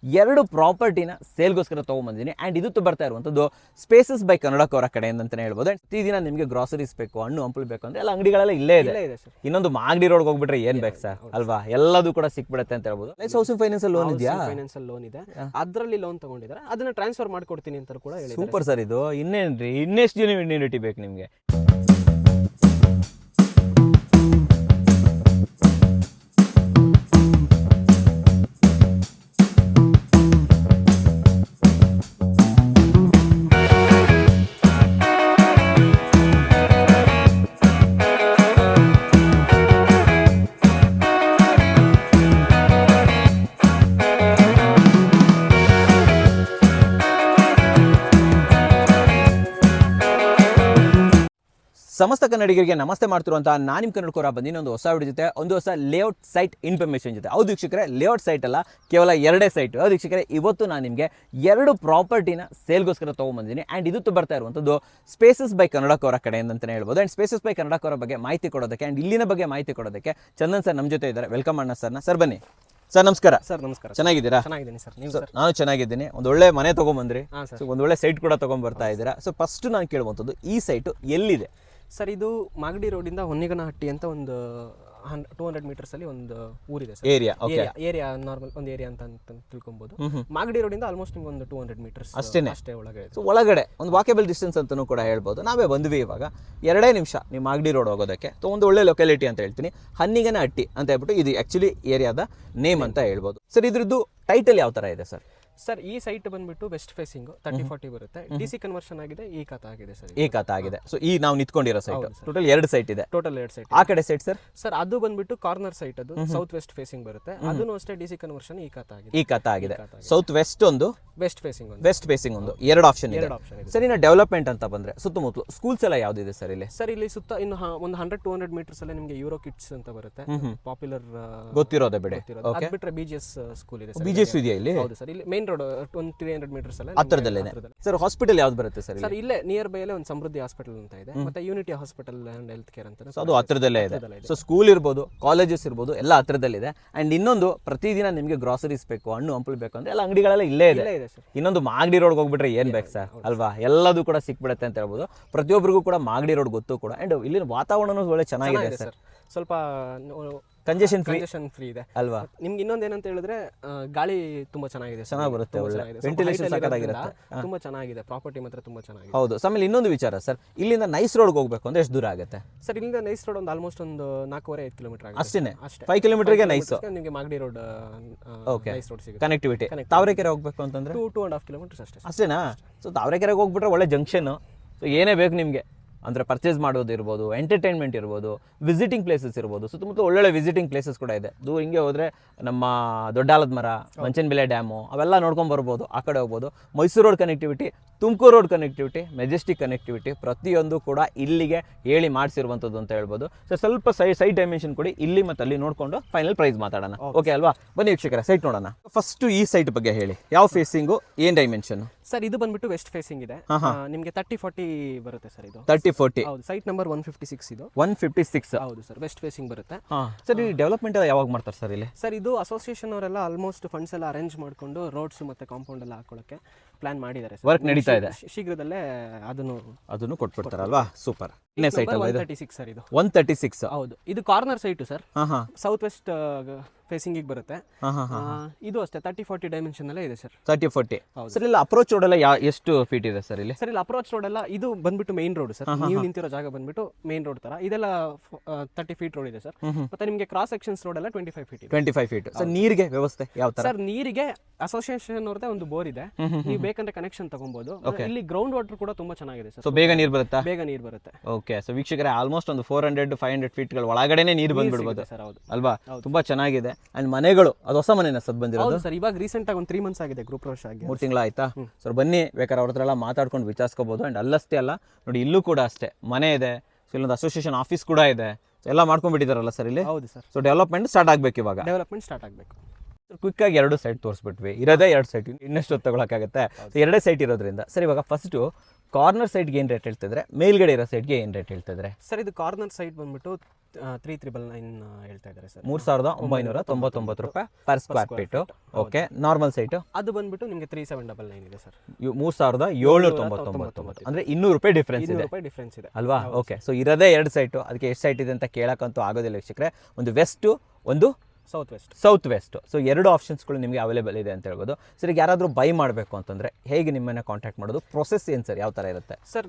ಎರಡು ಪ್ರಾಪರ್ಟಿನ ಸೇಲ್ಗೋಸ್ಕರ ತೊಗೊಂಬಂದಿದ್ದೀನಿ. ಆ್ಯಂಡ್ ಇದು ಬರ್ತಾ ಇರುವಂಥದ್ದು ಸ್ಪೇಸಸ್ ಬೈ ಕನ್ನಡಕವರ ಕಡೆಯಿಂದ ಅಂತಲೇ ಹೇಳ್ಬೋದು. ಪ್ರತಿದಿನ ನಿಮಗೆ ಗ್ರಾಸರೀಸ್ ಬೇಕು, ಹಣ್ಣು ಹಂಪಲು ಬೇಕು ಅಂದರೆ ಎಲ್ಲ ಅಂಗಡಿಗಳೆಲ್ಲ ಇಲ್ಲೇ ಇದೆ. ಇನ್ನೊಂದು ಮಾಗಡಿ ರೋಡ್ಗೆ ಹೋಗ್ಬಿಟ್ರೆ ಏನು ಬೇಕು ಸರ್ ಅಲ್ವಾ, ಎಲ್ಲದೂ ಕೂಡ ಸಿಕ್ಬಿಡುತ್ತೆ ಅಂತ ಹೇಳ್ಬೋದು. ಲೈಕ್ ಹೌಸಿಂಗ್ ಫೈನಾನ್ಸಲ್ಲಿ ಲೋನ್ ಇದೆಯಾ? ಫೈನಾನ್ಸಲ್ಲಿ ಲೋನ್ ಇದೆ, ಅದರಲ್ಲಿ ಲೋನ್ ತಗೊಂಡಿದ್ದಾರೆ, ಅದನ್ನ ಟ್ರಾನ್ಸ್ಫರ್ ಮಾಡ್ಕೊಡ್ತೀನಿ ಅಂತ ಕೂಡ ಹೇಳಿ. ಸೂಪರ್ ಸರ್, ಇದು ಇನ್ನೇನ್ರಿ, ಇನ್ನೆಷ್ಟು ಯೂನಿಟಿ ಬೇಕು ನಿಮಗೆ? ಸಮಸ್ತ ಕನ್ನಡಿಗರಿಗೆ ನಮಸ್ತೆ ಮಾಡ್ತಿರುವಂಥ ನಾನು ನಿಮ್ಮ ಕನ್ನಡಕೋರ ಬಂದಿನ ಒಂದು ಹೊಸ ವಿಡಿಯೋ ಜೊತೆ, ಒಂದು ಹೊಸ ಲೇಔಟ್ ಸೈಟ್ ಇನ್ಫಾರ್ಮೇಷನ್ ಜೊತೆ. ಹೌದು ವೀಕ್ಷಕರೇ, ಲೇಔಟ್ ಸೈಟ್ ಅಲ್ಲ, ಕೇವಲ ಎರಡೇ ಸೈಟ್. ಹೌದು ವೀಕ್ಷಕರೇ, ಇವತ್ತು ನಾನು ನಿಮಗೆ ಎರಡು ಪ್ರಾಪರ್ಟಿನ ಸೇಲ್ಗೋಸ್ಕರ ತೊಗೊಂಬಂದಿದ್ದೀನಿ. ಆ್ಯಂಡ್ ಇದು ಬರ್ತಾ ಇರುವಂಥದ್ದು ಸ್ಪೇಸಸ್ ಬೈ ಕನ್ನಡಕವರ ಕಡೆಯಿಂದ ಅಂತಲೇ ಹೇಳ್ಬೋದು. ಆ್ಯಂಡ್ ಸ್ಪೇಸಸ್ ಬೈ ಕನ್ನಡಕವರ ಬಗ್ಗೆ ಮಾಹಿತಿ ಕೊಡೋದಕ್ಕೆ ಆ್ಯಂಡ್ ಇಲ್ಲಿನ ಬಗ್ಗೆ ಮಾಹಿತಿ ಕೊಡೋದಕ್ಕೆ ಚಂದನ್ ಸರ್ ನಮ್ಮ ಜೊತೆ ಇದ್ದಾರೆ. ವೆಲ್ಕಮ್ ಮಾಡೋಣ ಸರ್ನ. ಸರ್ ಬನ್ನಿ. ಸರ್ ನಮಸ್ಕಾರ. ಸರ್ ನಮಸ್ಕಾರ. ಚೆನ್ನಾಗಿದ್ದೀರಾ? ಚೆನ್ನಾಗಿದ್ದೀನಿ ಸರ್. ನೀವು? ನಾನು ಚೆನ್ನಾಗಿದ್ದೀನಿ. ಒಂದು ಒಳ್ಳೆ ಮನೆ ತೊಗೊಂಬಂದ್ರಿ, ಒಂದು ಒಳ್ಳೆ ಸೈಟ್ ಕೂಡ ತೊಗೊಂಡ್ಬರ್ತಾ ಇದ್ದೀರಾ. ಸೊ ಫಸ್ಟ್ ನಾನು ಕೇಳುವಂಥದ್ದು, ಈ ಸೈಟು ಎಲ್ಲಿದೆ ಸರ್? ಇದು ಮಾಗಡಿ ರೋಡಿಂದ ಹೊನ್ನಿಗನಹಟ್ಟಿ ಅಂತ ಒಂದು 200 ಮೀಟರ್ಸ್ ಅಲ್ಲಿ ಒಂದು ಊರಿದೆ ಸರ್. ಏರಿಯಾ ನಾರ್ಮಲ್ ಒಂದು ಏರಿಯಾ ಅಂತ ತಿಳ್ಕೊಬಹುದು. ಮಾಗಡಿ ರೋಡಿಂದ ಆಲ್ಮೋಸ್ಟ್ ನಿಮ್ಗೆ ಒಂದು 200 ಮೀಟರ್ಸ್ ಅಷ್ಟೇ ಒಳಗಡೆ. ಸೊ ಒಳಗಡೆ ಒಂದು ವಾಕೇಬಲ್ ಡಿಸ್ಟೆನ್ಸ್ ಅಂತಲೂ ಕೂಡ ಹೇಳ್ಬೋದು. ನಾವೇ ಬಂದ್ವಿ ಇವಾಗ 2 ನಿಮಿಷ ನೀವು ಮಾಗಡಿ ರೋಡ್ ಹೋಗೋದಕ್ಕೆ. ಸೊ ಒಂದು ಒಳ್ಳೆ ಲೊಕ್ಯಾಲಿಟಿ ಅಂತ ಹೇಳ್ತೀನಿ, ಹೊನ್ನಿಗನಹಟ್ಟಿ ಅಂತ ಹೇಳ್ಬಿಟ್ಟು. ಇದು ಆ್ಯಕ್ಚುಲಿ ಏರಿಯಾದ ನೇಮ್ ಅಂತ ಹೇಳ್ಬೋದು. ಸರ್ ಇದ್ರದ್ದು ಟೈಟಲ್ ಯಾವ ಥರ ಇದೆ ಸರ್? ಸರ್ ಈ ಸೈಟ್ ಬಂದ್ಬಿಟ್ಟು ವೆಸ್ಟ್ ಫೇಸಿಂಗ್ 30-40 ಬರುತ್ತೆ. ಡಿಸಿ ಕನ್ವರ್ಷನ್ ಆಗಿದೆ, ಈ ಖಾತಾ ಆಗಿದೆ ಸರ್. ಈ ಖಾತಾ ಆಗಿದೆ. ಸೊ ಈ ನಾವು ನಿಂತ್ಕೊಂಡಿರೋ ಸೈಟ್ ಟೋಟಲ್ 2 ಸೈಟ್ ಇದೆ. Total 2 site. ಆ ಕಡೆ ಸೈಟ್ ಸರ್? ಸರ್ ಅದು ಬಂದ್ಬಿಟ್ಟು ಕಾರ್ನರ್ ಸೈಟ್, ಅದು ಸೌತ್ ವೆಸ್ಟ್ ಫೇಸಿಂಗ್ ಬರುತ್ತೆ. ಅದನ್ನು ಅಷ್ಟೇ ಡಿಸಿ ಕನ್ವರ್ಷನ್ ಈ ಖಾತಾ ಆಗಿದೆ. ಈ ಖಾತಾ ಆಗಿದೆ. ಸೌತ್ ವೆಸ್ಟ್ ಒಂದು, ವೆಸ್ಟ್ ಫೇಸಿಂಗ್ ಒಂದು. ವೆಸ್ಟ್ ಫೇಸಿಂಗ್ ಒಂದು, 2 ಆಪ್ಷನ್ ಇದೆ. ಸರ್ ಇನ್ನು ಡೆವಲಪ್ಮೆಂಟ್ ಅಂತ ಬಂದ್ರೆ ಸುತ್ತಮುತ್ತಲು ಸ್ಕೂಲ್ಸ್ ಎಲ್ಲ ಯಾವ್ದಿದೆ ಸರ್ ಇಲ್ಲಿ? ಸರ್ ಇಲ್ಲಿ ಸುತ್ತ ಇನ್ನು ಒಂದು 100-200 ಮೀಟರ್ಸ್ ಅಲ್ಲೇ ನಿಮಗೆ ಯೂರೋ ಕಿಡ್ಸ್ ಅಂತ ಬರುತ್ತೆ, ಪಾಪ್ಯುಲರ್ ಗೊತ್ತಿರೋದೇ ಬಿಡಿ. ಅದು ಬಿಟ್ರೆ ಬಿಜಿಎಸ್ ಸ್ಕೂಲ್ ಇದೆ. ಬಿಜಿಎಸ್ ಇದೆಯಾ ಇಲ್ಲಿ? ಹೌದು ಸರ್, ಇಲ್ಲಿ ಮೇನ್ ರೋಡ್ 300 ಮೀಟರ್ಸ್ ಅಲ್ಲ ಹತ್ರದಲ್ಲೇ. ಸರ್ ಹಾಸ್ಪಿಟಲ್ ಯಾವ್ದು ಬರುತ್ತೆ ಸರ್? ಸರ್ ಇಲ್ಲೇ ನಿಯರ್ ಬೈ ಅಲ್ಲೇ ಒಂದು ಸಮೃದ್ಧಿ ಹಾಸ್ಪಿಟಲ್ ಅಂತ ಇದೆ, ಮತ್ತೆ unity hospital and health care ಅಂತ. ಅದು ಹತ್ರದಲ್ಲೇ ಇದೆ. ಸೊ ಸ್ಕೂಲ್ ಇರ್ಬೋದು, ಕಾಲೇಜಸ್ ಇರ್ಬೋದು, ಎಲ್ಲ ಹತ್ರದಲ್ಲಿದೆ. ಅಂಡ್ ಇನ್ನೊಂದು, ಪ್ರತಿದಿನ ನಿಮಗೆ ಗ್ರಾಸರೀಸ್ ಬೇಕು, ಹಣ್ಣು ಹಂಪಲು ಬೇಕು ಅಂದ್ರೆ ಎಲ್ಲ ಅಂಗಡಿಗಳೆಲ್ಲ ಇಲ್ಲೇ ಇದೆ. ಇನ್ನೊಂದು ಮಾಗಡಿ ರೋಡ್ಗೆ ಹೋಗ್ಬಿಟ್ರೆ ಏನ್ ಬೇಕು ಸರ್ ಅಲ್ವಾ, ಎಲ್ಲದೂ ಕೂಡ ಸಿಕ್ಬಿಡುತ್ತೆ ಅಂತ ಹೇಳ್ಬೋದು. ಪ್ರತಿಯೊಬ್ಬರಿಗೂ ಕೂಡ ಮಾಗಡಿ ರೋಡ್ ಗೊತ್ತು ಕೂಡ. ಅಂಡ್ ಇಲ್ಲಿನ ವಾತಾವರಣನೂ ಒಳ್ಳೆ ಚೆನ್ನಾಗಿದೆ ಸರ್. ಸ್ವಲ್ಪ ಕಂಜೆಷನ್ ಫ್ರೀ ಇದೆ ಅಲ್ವಾ. ನಿಮ್ಗೆ ಇನ್ನೊಂದು ಏನಂತ ಹೇಳಿದ್ರೆ, ಗಾಳಿ ತುಂಬಾ ಚೆನ್ನಾಗಿದೆ, ಚೆನ್ನಾಗಿ ಬರುತ್ತೆ, ವೆಂಟಿಲೇಷನ್ ಸಾಕಾಗಿರುತ್ತೆ, ತುಂಬಾ ಚೆನ್ನಾಗಿದೆ. ಪ್ರಾಪರ್ಟಿ ಮಾತ್ರ ತುಂಬಾ ಚೆನ್ನಾಗಿದೆ. ಹೌದು. ಆಮೇಲೆ ಇನ್ನೊಂದು ವಿಚಾರ ಸರ್, ಇಲ್ಲಿಂದ ನೈಸ್ ರೋಡ್ಗೆ ಹೋಗ್ಬೇಕು ಅಂದ್ರೆ ಎಷ್ಟು ದೂರ ಆಗುತ್ತೆ ಸರ್? ಇಲ್ಲಿಂದ ನೈಸ್ ರೋಡ್ ಒಂದು ಆಲ್ಮೋಸ್ಟ್ ಒಂದು 4.5 ಕಿಲೋಮೀಟರ್ ಆಗುತ್ತೆ ಅಷ್ಟೇ. 5 ಕಿಲೋಮೀಟರ್ಗೆ ನೈಸ್ ನಿಮಗೆ ಮಾಗಡಿ ರೋಡ್ ನೈಸ್ ರೋಡ್ ಸಿಗುತ್ತೆ. ಕನೆಕ್ಟಿವಿಟಿ. ತಾವರೆಕೆರೆ ಹೋಗ್ಬೇಕು ಅಂತಂದ್ರೆ 2.5 ಕಿಲೋಮೀಟರ್ಸ್ ಅಷ್ಟೇನಾ? ಸೊ ತಾವರೆಕೆರೆಗೆ ಹೋಗ್ಬಿಟ್ರೆ ಒಳ್ಳೆ ಜಂಕ್ಷನ್. ಸೊ ಏನೇ ಬೇಕು ನಿಮಗೆ ಅಂದರೆ ಪರ್ಚೇಸ್ ಮಾಡೋದು ಇರ್ಬೋದು, ಎಂಟರ್ಟೈನ್ಮೆಂಟ್ ಇರ್ಬೋದು, ವಿಸಿಟಿಂಗ್ ಪ್ಲೇಸಸ್ ಇರ್ಬೋದು. ಸುತ್ತಮುತ್ತ ಒಳ್ಳೊಳ್ಳೆ ವಿಸಿಟಿಂಗ್ ಪ್ಲೇಸಸ್ ಕೂಡ ಇದೆ. ಅದು ಹಿಂಗೆ ಹೋದರೆ ನಮ್ಮ ದೊಡ್ಡಾಲದ ಮರ, ಮಂಚನಬೆಲೆ ಡ್ಯಾಮು ಅವೆಲ್ಲ ನೋಡ್ಕೊಂಡು ಬರ್ಬೋದು. ಆ ಕಡೆ ಹೋಗ್ಬೋದು. Mysuru road connectivity, Tumakuru road connectivity, Majestic connectivity ಪ್ರತಿಯೊಂದು ಕೂಡ ಇಲ್ಲಿಗೆ ಹೇಳಿ ಮಾಡಿಸಿರುವಂಥದ್ದು ಅಂತ ಹೇಳ್ಬೋದು. ಸೊ ಸ್ವಲ್ಪ ಸೈಟ್ ಡೈಮೆನ್ಷನ್ ಕೊಡಿ, ಇಲ್ಲಿ ಮತ್ತು ಅಲ್ಲಿ ನೋಡಿಕೊಂಡು ಫೈನಲ್ ಪ್ರೈಸ್ ಮಾತಾಡೋಣ. ಓಕೆ ಅಲ್ವಾ? ಬನ್ನಿ ವೀಕ್ಷಕರ, ಸೈಟ್ ನೋಡೋಣ. ಫಸ್ಟು ಈ ಸೈಟ್ ಬಗ್ಗೆ ಹೇಳಿ, ಯಾವ ಫೇಸಿಂಗು, ಏನು ಡೈಮೆನ್ಷನ್? ಸರ್ ಇದು ಬಂದ್ಬಿಟ್ಟು ವೆಸ್ಟ್ ಫೇಸಿಂಗ್ ಇದೆ, ನಿಮಗೆ 30-40 ಬರುತ್ತೆ ಸರ್. ಇದು 30-40. ಹೌದು. ಸೈಟ್ ನಂಬರ್ 156 ಇದು. 156. ಹೌದು ಸರ್, ವೆಸ್ಟ್ ಫೇಸಿಂಗ್ ಬರುತ್ತೆ. ಸರ್ ಈ ಡೆವಲಪ್ಮೆಂಟ್ ಎಲ್ಲ ಯಾವಾಗ ಮಾಡ್ತಾರೆ ಸರ್ ಇಲ್ಲಿ? ಸರ್ ಇದು ಅಸೋಸಿಯೇಷನ್ ಅವರೆಲ್ಲ ಆಲ್ಮೋಸ್ಟ್ ಫಂಡ್ಸ್ ಎಲ್ಲ ಅರೇಂಜ್ ಮಾಡಿಕೊಂಡು ರೋಡ್ಸ್ ಮತ್ತೆ ಕಾಂಪೌಂಡ್ ಎಲ್ಲ ಹಾಕೊಳ್ಳೋಕೆ ಪ್ಲಾನ್ ಮಾಡಿದ್ದಾರೆ. ವರ್ಕ್ ನಡೀತಾ ಇದೆ, ಶೀಘ್ರದಲ್ಲೇ ಅದನ್ನು ಕೊಟ್ಬಿಡ್ತಾರಲ್ವಾ? ಸೂಪರ್. ಸೈಟ್ 136 ಸರ್ ಇದು. 136. ಹೌದು. ಇದು corner site sir, south west facing ಬರುತ್ತೆ. ಇದು ಅಷ್ಟೇ 30-40 ಡೈಮೆನ್ಷನ್ ಅಲ್ಲೇ ಇದೆ ಸರ್. 30-40. ಸರ್ ಇಲ್ಲ ಅಪ್ರೋಚ್ ರೋಡ್ ಎಲ್ಲ ಎಷ್ಟು ಫೀಟ್ ಇದೆ ಸರ್ ಇಲ್ಲಿ? ಸರ್ ಇಲ್ಲಿ ಅಪ್ರೋಚ್ ರೋಡ್ ಎಲ್ಲ ಇದು ಬಂದ್ಬಿಟ್ಟು ಮೇನ್ ರೋಡ್ ಸರ್. ನೀವು ನಿಂತಿರೋ ಜಾಗ ಬಂದ್ಬಿಟ್ಟು ಮೇನ್ ರೋಡ್ ತರ ಇದೆಲ್ಲ 30 ಫೀಟ್ ರೋಡ್ ಇದೆ ಸರ್. ಮತ್ತೆ ನಿಮಗೆ ಕ್ರಾಸ್ ಸೆಕ್ಷನ್ಸ್ ರೋಡ್ ಎಲ್ಲ 25 ಫೀಟ್ ಇದೆ. 25 ಫೀಟ್. ಸರ್ ನೀರಿಗೆ ವ್ಯವಸ್ಥೆ ಯಾವ ತರ? ಸರ್ ನೀರಿಗೆ ಅಸೋಸಿಯೇಷನ್ ಅವ್ರದೇ ಒಂದು ಬೋರ್ ಇದೆ, ನೀವು ಬೇಕಂದ್ರೆ ಕನೆಕ್ಷನ್ ತಗೊಬಹುದು. ಇಲ್ಲಿ ಗ್ರೌಂಡ್ ವಾಟರ್ ಕೂಡ ತುಂಬಾ ಚೆನ್ನಾಗಿದೆ ಸರ್. ಸೊ ಬೇಗ ನೀರು ಬರುತ್ತಾ? ಬೇಗ ನೀರು ಬರುತ್ತೆ. ಓಕೆ. ಸೊ ವೀಕ್ಷಕರೇ, ಆಲ್ಮೋಸ್ಟ್ ಒಂದು 400-500 ಫೀಟ್ಗಳ ಒಳಗಡೆನೆ ನೀರು ಬಂದ್ಬಿಡ್ಬೋದು ಸರ್. ಹೌದು ಅಲ್ವಾ? ತುಂಬಾ ಚೆನ್ನಾಗಿದೆ. ಅಂಡ್ ಮನೆಗಳು ಅದು ಹೊಸ ಮನೆನ ಸದ್ ಬಂದಿರೋದು ಸರ್. ಇವಾಗ ರೀಸೆಂಟ್ ಆಗಿ ಒಂದು 3 ಮಂತ್ಸ್ ಆಗಿದೆ, ಗ್ರೂಪ್ ಪ್ರವೇಶ ಆಗಿ 3 ತಿಂಗಳು ಆಯ್ತಾ? ಸರ್ ಬನ್ನಿ, ಬೇಕಾದ್ರೆ ಅವ್ರ ಹತ್ರ ಎಲ್ಲ ಮಾತಾಡ್ಕೊಂಡು ವಿಚಾರಿಸ್ಕೋಬಹುದು. ಅಂಡ್ ಅಲ್ಲಷ್ಟೇ ಅಲ್ಲ ನೋಡಿ, ಇಲ್ಲೂ ಕೂಡ ಅಷ್ಟೇ ಮನೆ ಇದೆ. ಸೊ ಇಲ್ಲೊಂದು ಅಸೋಸಿಯೇಷನ್ ಆಫೀಸ್ ಕೂಡ ಇದೆ. ಎಲ್ಲ ಮಾಡ್ಕೊಂಡ್ಬಿಟ್ಟಿದಾರಲ್ಲ ಸರ್ ಇಲ್ಲಿ? ಹೌದು ಸರ್. ಸೊ ಡೆವಲಪ್ಮೆಂಟ್ ಸ್ಟಾರ್ಟ್ ಆಗ್ಬೇಕು ಇವಾಗ. ಡೆವಲಪ್ಮೆಂಟ್ ಸ್ಟಾರ್ಟ್ ಆಗಬೇಕು. ಕ್ವಿಕ್ ಆಗಿ 2 ಸೈಟ್ ತೋರಿಸ್ಬಿಟ್ವಿ, ಇರೋದೇ 2 ಸೈಟ್, ಇನ್ನೆಷ್ಟು ತಗೊಳಕ್ಕಾಗತ್ತೆ? 2 ಸೈಟ್ ಇರೋದ್ರಿಂದ ಸರ್ ಇವಾಗ ಫಸ್ಟು ಕಾರ್ನರ್ ಸೈಡ್ಗೆ ಏನು ರೇಟ್ ಹೇಳ್ತಿದ್ರೆ, ಮೇಲ್ಗಡೆ ಇರೋ ಸೈಡ್ಗೆ ಏನು ರೇಟ್ ಹೇಳ್ತಿದ್ರೆ? ಸರ್ ಇದು ಕಾರ್ನರ್ ಸೈಡ್ ಬಂದ್ಬಿಟ್ಟು 3,999 ಹೇಳ್ತಾ ಇದ್ದಾರೆ ಸರ್. 3,999 ರೂಪಾಯಿ per square feet. Okay, normal site ಅದು ಬಂದ್ಬಿಟ್ಟು ನಿಮಗೆ 3,799 ಇದೆ ಸರ್. 3,799 ಅಂದರೆ 200 ರೂಪಾಯಿ ಡಿಫ್ರೆನ್ಸ್ ಇದೆ, ಡಿಫ್ರೆನ್ಸ್ ಇದೆ ಅಲ್ವಾ? ಓಕೆ, ಸೊ ಇರೋದೇ 2 ಸೈಟು, ಅದಕ್ಕೆ ಎಷ್ಟು ಸೈಟ್ ಇದೆ ಅಂತ ಕೇಳಕ್ಕಂತೂ ಆಗೋದಿಲ್ಲ ವೀಕ್ಷಕರೇ. ಒಂದು ವೆಸ್ಟು, ಒಂದು ಸೌತ್ ವೆಸ್ಟ್. ಸೊ 2 ಆಪ್ಷನ್ಸ್ಗಳು ನಿಮಗೆ ಅವೈಲೇಬಲ್ ಇದೆ ಅಂತ ಹೇಳ್ಬೋದು. ಸರ್, ಈಗ ಯಾರಾದರೂ ಬೈ ಮಾಡಬೇಕು ಅಂತಂದರೆ ಹೇಗೆ ನಿಮ್ಮನ್ನು ಕಾಂಟ್ಯಾಕ್ಟ್ ಮಾಡೋದು? ಪ್ರೊಸೆಸ್ ಏನು ಸರ್, ಯಾವ ಥರ ಇರುತ್ತೆ? ಸರ್,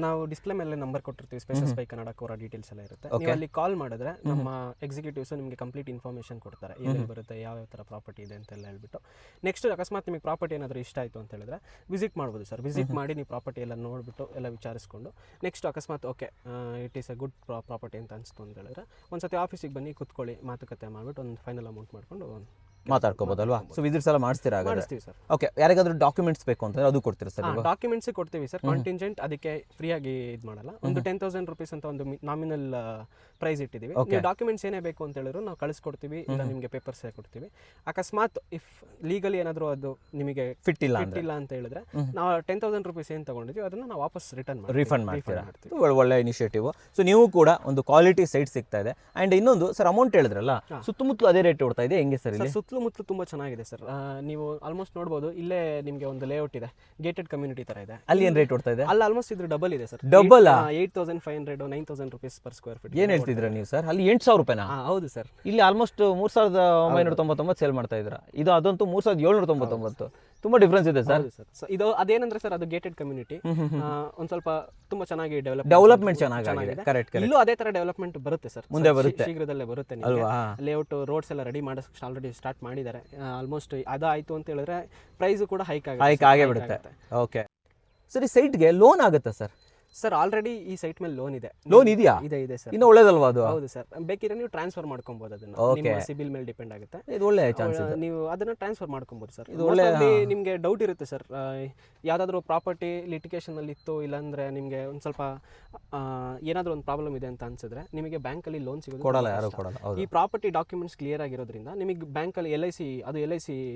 ನಾವು ಡಿಸ್ಪ್ಲೇ ಮೇಲೆ ನಂಬರ್ ಕೊಟ್ಟಿರ್ತೀವಿ, spaces by Kannada Kore details ಎಲ್ಲ ಇರುತ್ತೆ. ನೀವು ಅಲ್ಲಿ ಕಾಲ್ ಮಾಡಿದ್ರೆ ನಮ್ಮ ಎಕ್ಸಿಕ್ಯೂಟಿವ್ಸ್ ನಿಮಗೆ ಕಂಪ್ಲೀಟ್ ಇನ್ಫಾರ್ಮೇಷನ್ ಕೊಡ್ತಾರೆ, ಏನೇನು ಬರುತ್ತೆ, ಯಾವ ಥರ ಪ್ರಾಪರ್ಟಿ ಇದೆ ಅಂತೆಲ್ಲ ಹೇಳ್ಬಿಟ್ಟು. ನೆಕ್ಸ್ಟ್ ಅಕಸ್ಮಾತ್ ನಿಮಗೆ ಪ್ರಾಪರ್ಟಿ ಏನಾದರೂ ಇಷ್ಟ ಆಯಿತು ಅಂತ ಹೇಳಿದ್ರೆ ವಿಸಿಟ್ ಮಾಡ್ಬೋದು ಸರ್. ವಿಸಿಟ್ ಮಾಡಿ ನೀವು ಪ್ರಾಪರ್ಟಿ ಎಲ್ಲ ನೋಡಿಬಿಟ್ಟು ಎಲ್ಲ ವಿಚಾರಿಸ್ಕೊಂಡು ನೆಕ್ಸ್ಟ್ ಅಕಸ್ಮಾತ್ okay it is a good property ಅಂತ ಅನಿಸ್ತು ಅಂತ ಹೇಳಿದ್ರೆ ಒಂದ್ಸತಿ ಆಫೀಸಿಗೆ ಬನ್ನಿ, ಕೂತ್ಕೊಳ್ಳಿ, ಮಾತುಕತೆ ಮಾಡಿಬಿಟ್ಟು ಒಂದು ಫೈನಲ್ ಅಮೌಂಟ್ ಮಾಡ್ಕೊಂಡು ಮಾತಾಡ್ಕೋಬೋದಲ್ವಾ? ಸೊ ವಿಸಿಟ್ಸ್ ಎಲ್ಲ ಮಾಡಿಸ್ತೀರಾ? ಮಾಡಿಸ್ತೀವಿ ಸರ್. ಓಕೆ, ಯಾರಿಗಾದ್ರೂ ಡಾಕ್ಯುಮೆಂಟ್ಸ್ ಬೇಕು ಅಂತಂದ್ರೆ ಅದು ಕೊಡ್ತೀರಾ ಸರ್? ಡಾಕ್ಯುಮೆಂಟ್ಸ್ ಕೊಡ್ತೀವಿ ಸರ್. ಕಾಂಟಿಂಜೆಂಟ್ ಅದಕ್ಕೆ ಫ್ರೀಯಾಗಿ ಇದು ಮಾಡಲ್ಲ. ಒಂದು 10,000 rupees ಅಂತ ಒಂದು ನಾಮಿನಲ್ ಪ್ರೈಸ್ ಇಟ್ಟಿದ್ದೀವಿ. ನೀವು ಡಾಕ್ಯುಮೆಂಟ್ಸ್ ಏನೇ ಬೇಕು ಅಂತ ಹೇಳಿದ್ರು ನಾವು ಕಳಿಸ್ಕೊಡ್ತೀವಿ, ಇಲ್ಲ ನಿಮಗೆ ಪೇಪರ್ಸ್ ಕೊಡ್ತೀವಿ. ಅಕಸ್ಮಾತ್ ಇಫ್ ಲೀಗಲಿ ಏನಾದರೂ ಅದು ನಿಮಗೆ ಫಿಟ್ ಇಲ್ಲ ಅಂತ ಹೇಳಿದ್ರೆ ನಾವು 10,000 rupees ಏನು ತಗೊಂಡಿದ್ವಿ ಅದನ್ನ ನಾವು ವಾಪಸ್ ರಿಫಂಡ್ ಮಾಡ್ತೀರಾ? ಒಳ್ಳೆ ಇನಿಷಿಯೇಟಿವ್. ಸೊ ನೀವು ಕೂಡ ಒಂದು ಕ್ವಾಲಿಟಿ ಸೈಟ್ ಸಿಗ್ತಾ ಇದೆ. ಆ್ಯಂಡ್ ಇನ್ನೊಂದು ಸರ್, ಅಮೌಂಟ್ ಹೇಳಿದ್ರಲ್ಲ, ಸುತ್ತಮುತ್ತಲು ಅದೇ ರೇಟ್ ಓಡ್ತಾ ಇದೆ, ಹೆಂಗೆ ಸರ್ ಇಲ್ಲಿ? ಸುತ್ತಮುತ್ತಲು ತುಂಬ ಚೆನ್ನಾಗಿದೆ ಸರ್. ನೀವು ಆಲ್ಮೋಸ್ಟ್ ನೋಡ್ಬೋದು, ಇಲ್ಲೇ ನಿಮಗೆ ಒಂದು ಲೇಔಟ್ ಇದೆ, ಗೇಟೆಡ್ ಕಮ್ಯುನಿಟಿ ಥರ ಇದೆ. ಅಲ್ಲಿ ಏನು ರೇಟ್ ಓಡ್ತಾ ಇದೆ? ಅಲ್ಲಿ ಆಲ್ಮೋಸ್ಟ್ ಇದ್ರ ಡಬಲ್ ಇದೆ sir. Double 8,500 9,000 rupees per square feet. ಏನು ಹೇಳ್ತಿದ್ರ ನೀವು ಸರ್? ಅಲ್ಲಿ 8,000 ರೂಪಾಯಿನಾ? ಹೌದು ಸರ್. ಇಲ್ಲಿ ಆಲ್ಮೋಸ್ಟ್ 3,999 ಸೇಲ್ ಮಾಡ್ತಾ ಇದ್ರ. ಇದು ಅದಂತೂ 3,799. ತುಂಬಾ ಡಿಫ್ರೆನ್ಸ್ ಇದೆ ಸರ್. ಇದು ಅದೇನಂದ್ರೆ ಸರ್, ಅದು ಗೇಟೆಡ್ ಕಮ್ಯುನಿಟಿ, ಒಂದ್ ಸ್ವಲ್ಪ ತುಂಬಾ ಚೆನ್ನಾಗಿ ಡೆವಲಪ್ಮೆಂಟ್ ಚೆನ್ನಾಗಿದೆ. ಕರೆಕ್ಟ್. ಇಲ್ಲೂ ಅದೇ ತರ ಡೆವಲಪ್ಮೆಂಟ್ ಬರುತ್ತೆ ಸರ್, ಮುಂದೆ ಬರುತ್ತೆ, ಶೀಘ್ರದಲ್ಲೇ ಬರುತ್ತೆ ಅಲ್ವಾ? ಲೇಔಟ್ ರೋಡ್ಸ್ ಎಲ್ಲ ರೆಡಿ ಮಾಡೋಕೆ ಆಲ್ರೆಡಿ ಸ್ಟಾರ್ಟ್ ಮಾಡಿದ್ದಾರೆ. ಆಲ್ಮೋಸ್ಟ್ ಅದಾಯ್ತು ಅಂತ ಹೇಳಿದ್ರೆ ಪ್ರೈಸ್ ಕೂಡ ಹೈಕ್ ಆಗೇ ಬಿಡುತ್ತೆ. ಓಕೆ ಸರ್, ಈ ಸೈಟ್ಗೆ ಲೋನ್ ಆಗುತ್ತಾ ಸರ್? ಸರ್, ಆಲ್ರೆಡಿ ಈ ಸೈಟ್ ಮೇಲೆ ಲೋನ್ ಇದೆ. ಲೋನ್ ಇದೆಯಾ? ಇದೆ ಸರ್. ಇನ್ನು ಒಳ್ಳೇದಲ್ವಾ ಅದು? ಹೌದು ಸರ್, ಬೇಕಿದ್ರೆ ನೀವು ಟ್ರಾನ್ಸ್ಫರ್ ಮಾಡ್ಕೊಬಹುದು ಅದನ್ನ. ನಿಮ್ಮ ಸಿಬಿಲ್ ಮೇಲೆ ಡಿಪೆಂಡ್ ಆಗುತ್ತೆ. ಇದು ಒಳ್ಳೆ ಚಾನ್ಸ್ ಇದೆ, ನೀವು ಅದನ್ನ ಟ್ರಾನ್ಸ್ಫರ್ ಮಾಡ್ಕೊಬಹುದು ಸರ್. ಇದು ಒಳ್ಳೆ. ನಿಮಗೆ ಡೌಟ್ ಇರುತ್ತೆ ಸರ್, ಯಾವ್ದಾದ್ರು ಪ್ರಾಪರ್ಟಿ ಲಿಟಿಗೇಷನ್ ಅಲ್ಲಿ ಇತ್ತು, ಇಲ್ಲಾಂದ್ರೆ ನಿಮಗೆ ಒಂದ್ ಸ್ವಲ್ಪ ಏನಾದರೂ ಒಂದು ಪ್ರಾಬ್ಲಮ್ ಇದೆ ಅಂತ ಅನ್ಸಿದ್ರೆ ನಿಮಗೆ ಬ್ಯಾಂಕಲ್ಲಿ ಲೋನ್ ಸಿಗೋದು ಕೊಡಲ್ಲ, ಯಾರು ಕೊಡಲ್ಲ. ಈ ಪ್ರಾಪರ್ಟಿ ಡಾಕ್ಯುಮೆಂಟ್ಸ್ ಕ್ಲಿಯರ್ ಆಗಿರೋದ್ರಿಂದ ನಿಮಗೆ ಬ್ಯಾಂಕಲ್ಲಿ LIC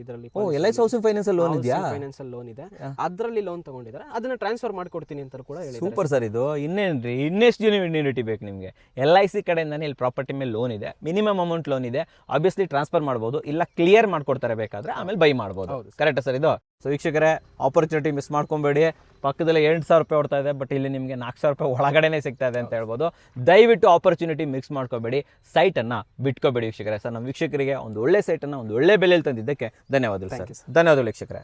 ಇದರಲ್ಲಿ LIC ಹೌಸಿಂಗ್ ಫೈನಾನ್ಸ್ ಲೋನ್ ಇದೆಯಾ? ಫೈನಾನ್ಸ್ ಲೋನ್ ಇದೆ, ಅದರಲ್ಲಿ ಲೋನ್ ತಗೊಂಡಿದ್ದಾರೆ, ಅದನ್ನ ಟ್ರಾನ್ಸ್ಫರ್ ಮಾಡ್ಕೊಡ್ತೀನಿ ಅಂತ ಕೂಡ ಹೇಳಿದ್ದಾರೆ. ಸೂಪರ್ ಸರ್, ಇದು ಇನ್ನೇನ್ರಿ, ಇನ್ನೆಷ್ಟು ಯೂನಿಟಿ ಬೇಕು ನಿಮಗೆ? LIC ಕಡೆಯಿಂದಾನೆ ಇಲ್ಲಿ ಪ್ರಾಪರ್ಟಿ ಮೇಲೆ ಲೋನ್ ಇದೆ, ಮಿನಿಮಮ್ ಅಮೌಂಟ್ ಲೋನ್ ಇದೆ. ಆಬ್ವಿಯಸ್ಲಿ ಟ್ರಾನ್ಸ್ಫರ್ ಮಾಡ್ಬೋದು, ಇಲ್ಲ ಕ್ಲಿಯರ್ ಮಾಡ್ಕೊಡ್ತಾರೆ ಬೇಕಾದ್ರೆ, ಆಮೇಲೆ ಬೈ ಮಾಡ್ಬೋದು. ಕರೆಕ್ಟಾ ಸರ್ ಇದು? ಸೊ ವೀಕ್ಷಕರೇ, ಆಪರ್ಚುನಿಟಿ ಮಿಸ್ ಮಾಡ್ಕೊಬೇಡಿ. ಪಕ್ಕದಲ್ಲಿ 8,000 ರೂಪಾಯಿ ಓಡ್ತಾ ಇದೆ, ಬಟ್ ಇಲ್ಲಿ ನಿಮಗೆ 4,000 ರೂಪಾಯಿ ಒಳಗಡೆನೇ ಸಿಗ್ತಾ ಇದೆ ಅಂತ ಹೇಳ್ಬೋದು. ದಯವಿಟ್ಟು ಆಪರ್ಚುನಿಟಿ ಮಿಕ್ಸ್ ಮಾಡ್ಕೋಬೇಡಿ, ಸೈಟನ್ನು ಬಿಟ್ಕೋಬೇಡಿ ವೀಕ್ಷಕರೇ. ಸರ್, ನಮ್ಮ ವೀಕ್ಷಕರಿಗೆ ಒಂದು ಒಳ್ಳೆ ಸೈಟನ್ನು ಒಂದು ಒಳ್ಳೆ ಬೆಲೆಯಲ್ಲಿ ತಂದಿದ್ದಕ್ಕೆ ಧನ್ಯವಾದಗಳು ಸರ್. ಧನ್ಯವಾದಗಳು ವೀಕ್ಷಕರೇ.